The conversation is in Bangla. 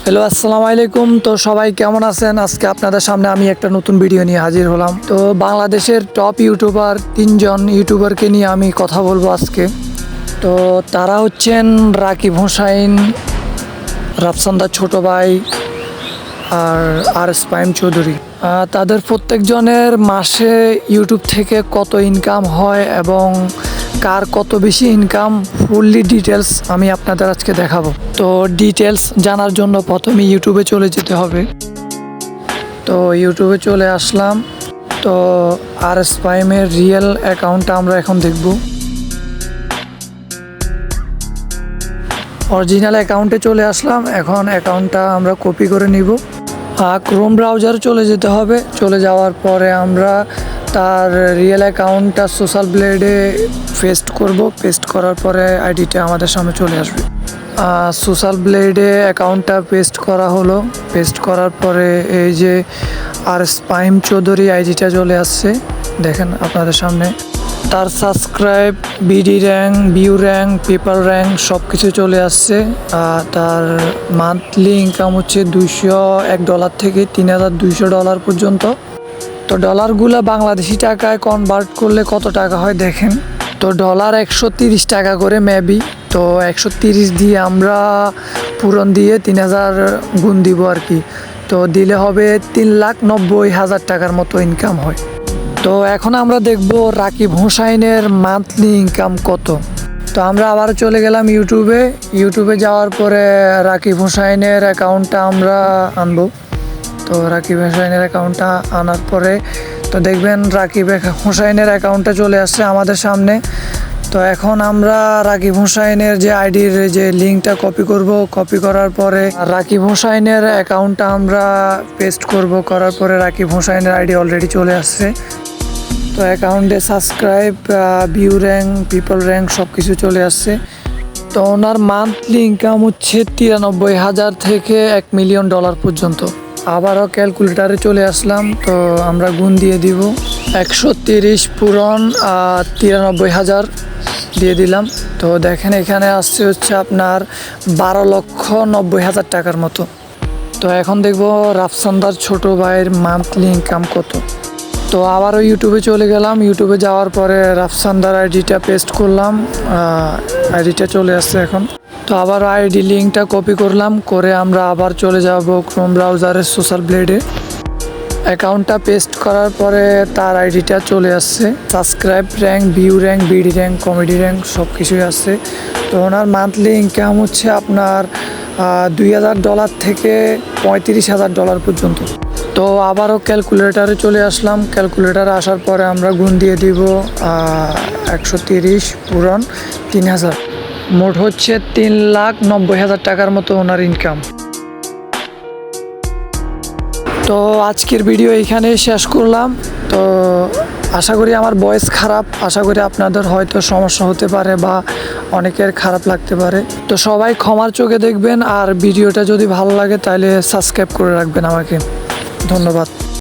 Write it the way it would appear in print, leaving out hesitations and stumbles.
হ্যালো, আসসালামু আলাইকুম। তো সবাই কেমন আছেন? আজকে আপনাদের সামনে আমি একটা নতুন ভিডিও নিয়ে হাজির হলাম। তো বাংলাদেশের টপ ইউটিউবার 3জন ইউটিউবারকে নিয়ে আমি কথা বলবো আজকে। তো তারা হচ্ছেন রাকিব হোসাইন, রাফসানদার ছোট ভাই আর এস পাইম চৌধুরী। তাদের প্রত্যেকজনের মাসে ইউটিউব থেকে কত ইনকাম হয় এবং কার কত বেশি ইনকাম, ফুললি ডিটেলস আমি আপনাদের আজকে দেখাবো। তো ডিটেলস জানার জন্য প্রথমে ইউটিউবে চলে যেতে হবে। তো ইউটিউবে চলে আসলাম। তো এস পাইমের রিয়েল অ্যাকাউন্টটা আমরা এখন দেখব। অরিজিনাল অ্যাকাউন্টে চলে আসলাম। এখন অ্যাকাউন্টটা আমরা কপি করে নিব। ক্রোম ব্রাউজারে চলে যেতে হবে। চলে যাওয়ার পরে আমরা তার রিয়েল অ্যাকাউন্টটা সোশ্যাল ব্লেডে পেস্ট করব। পেস্ট করার পরে আইডিটা আমাদের সামনে চলে আসবে। সোশ্যাল ব্লেডে অ্যাকাউন্টটা পেস্ট করা হলো। পেস্ট করার পরে এই যে এস পাইম চৌধুরী আইডিটা চলে আসছে, দেখেন আপনাদের সামনে। তার subscribe, BD rank, view rank, paper rank সব কিছু চলে আসছে। তার মান্থলি ইনকাম হচ্ছে $201 থেকে $3200 পর্যন্ত। তো ডলারগুলো বাংলাদেশি টাকায় কনভার্ট করলে কত টাকা হয় দেখেন। তো ডলার 130 টাকা করে মেবি। তো 130 দিয়ে আমরা পূরণ দিয়ে 3000 গুণ দিব আর কি। তো দিলে হবে 3,90,000 টাকার মতো ইনকাম হয়। তো এখন আমরা দেখব রাকিব হোসাইনের মান্থলি ইনকাম কত। তো আমরা আবার চলে গেলাম ইউটিউবে যাওয়ার পরে রাকিব হোসাইনের অ্যাকাউন্টটা আমরা আনবো। তো রাকিব হোসাইনের অ্যাকাউন্টটা আনার পরে তো দেখবেন রাকিব হোসাইনের অ্যাকাউন্টটা চলে আসছে আমাদের সামনে। তো এখন আমরা রাকিব হোসাইনের যে আইডির যে লিঙ্কটা কপি করব। কপি করার পরে রাকিব হোসাইনের অ্যাকাউন্টটা আমরা পেস্ট করব। করার পরে রাকিব হোসাইনের আইডি অলরেডি চলে আসছে। তো অ্যাকাউন্টে subscribe, view rank, people rank সব কিছু চলে আসছে। তো ওনার মান্থলি ইনকাম হচ্ছে 93,000 থেকে $1,000,000 পর্যন্ত। আবারও ক্যালকুলেটারে চলে আসলাম। তো আমরা গুণ দিয়ে দিব। 130 পূরণ 93,000 দিয়ে দিলাম। তো দেখেন এখানে আসছে হচ্ছে আপনার 12,90,000 টাকার মতো। তো এখন দেখবো রাফসানদার ছোট ভাইয়ের মান্থলি ইনকাম কত। তো আবারও ইউটিউবে চলে গেলাম। ইউটিউবে যাওয়ার পরে রাফসানদার আইডিটা পেস্ট করলাম। আইডিটা চলে আসছে এখন। তো আবার আইডি লিঙ্কটা কপি করলাম। করে আমরা আবার চলে যাব ক্রোম ব্রাউজারের সোশ্যাল ব্লেডে। অ্যাকাউন্টটা পেস্ট করার পরে তার আইডিটা চলে আসছে। Subscribe rank, view rank, BD rank, comedy rank সব কিছুই আসছে। তো ওনার মান্থলি ইনকাম হচ্ছে আপনার $2,000 থেকে $35,000 পর্যন্ত। তো আবারও ক্যালকুলেটারে চলে আসলাম। ক্যালকুলেটারে আসার পরে আমরা গুণ দিয়ে দিব 130 পূরণ 3000। মোট হচ্ছে 3,90,000 টাকার মতো ওনার ইনকাম। তো আজকের ভিডিও এইখানেই শেষ করলাম। তো আশা করি আমার ভয়েস খারাপ, আশা করি আপনাদের হয়তো সমস্যা হতে পারে বা অনেকের খারাপ লাগতে পারে। তো সবাই ক্ষমার চোখে দেখবেন। আর ভিডিওটা যদি ভালো লাগে তাহলে সাবস্ক্রাইব করে রাখবেন আমাকে। ধন্যবাদ।